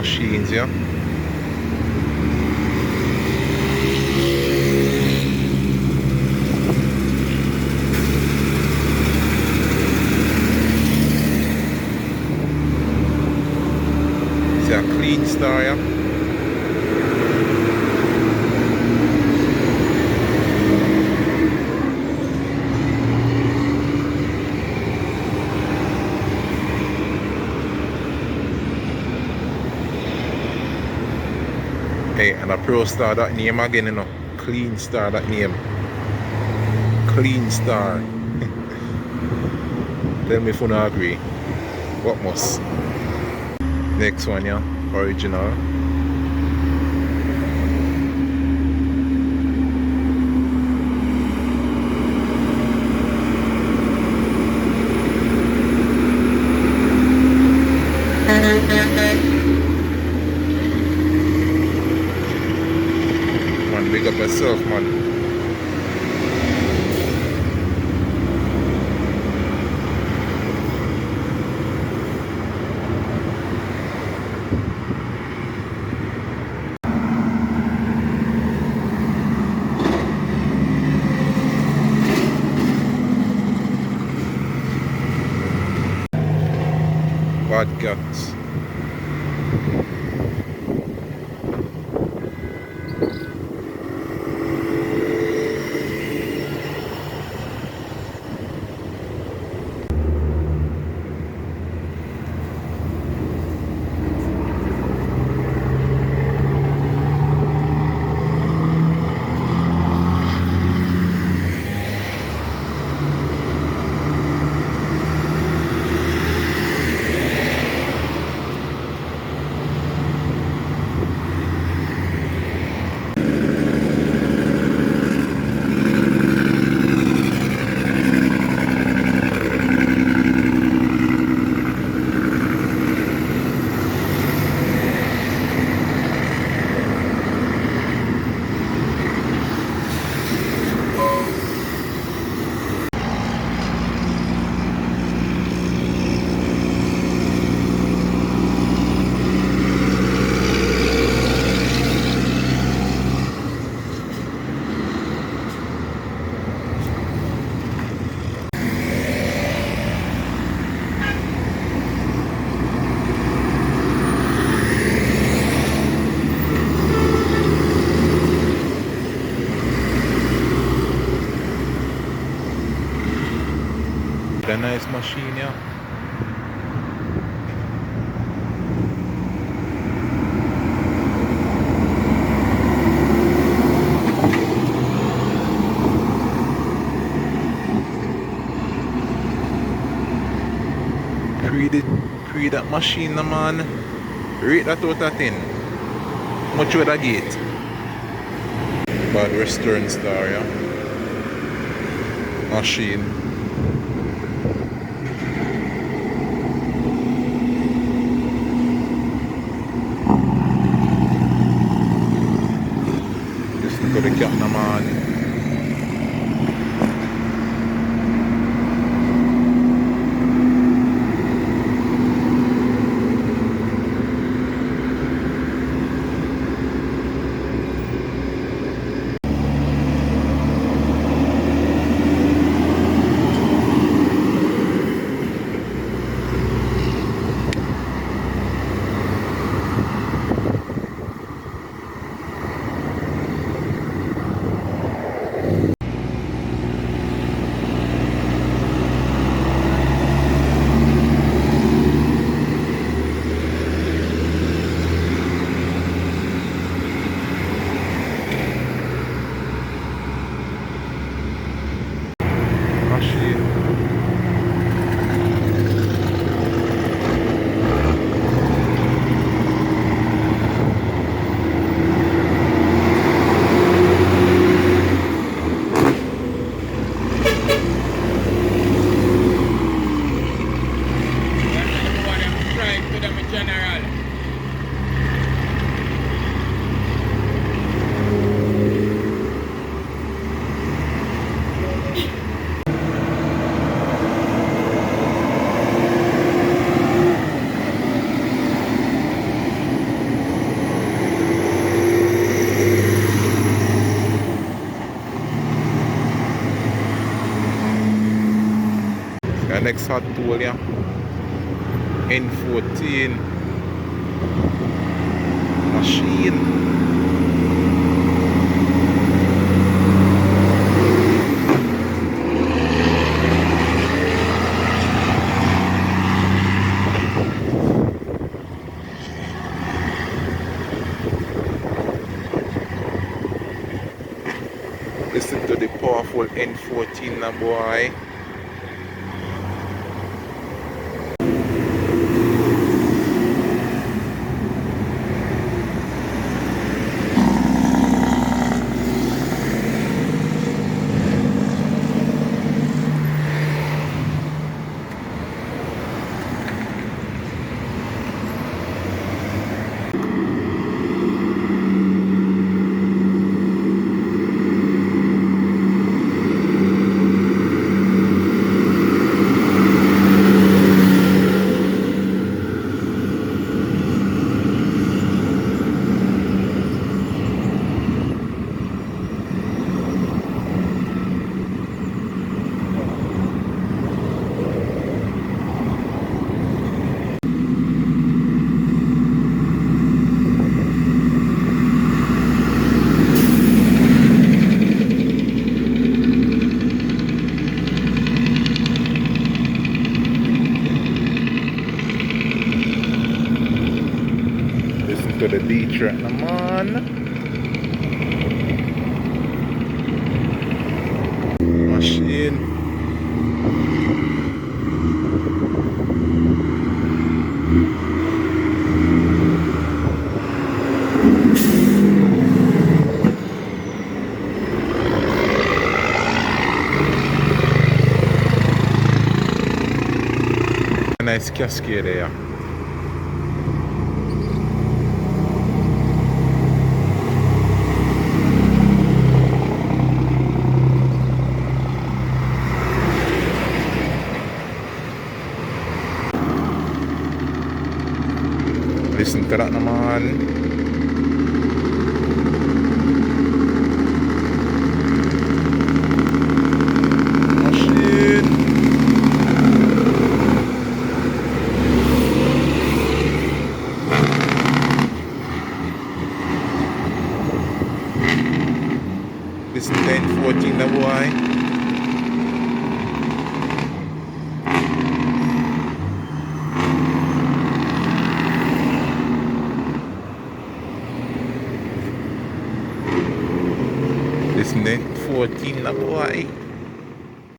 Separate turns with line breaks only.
machines, yeah. It's a clean star, yeah. Hey, and a Pro Star that name again, you know. Clean Star that name. Clean Star. Tell me if you don't agree. What must? Next one, yeah. Original. Man, big up yourself, man. Bad guts. A nice machine, yeah. Pre that machine, no, man. Rate that out of 10. Much would I get? Bad Western Star, yeah. Machine. Just look at the cat, no, man. next hot tool, yeah. N14 machine. Listen to the powerful N14 now, boy. Listen to the D track, man. Machine. A nice cascade there. Listen to that naman. Machine. Listen to N14 na boy. Listen to N14 na boy.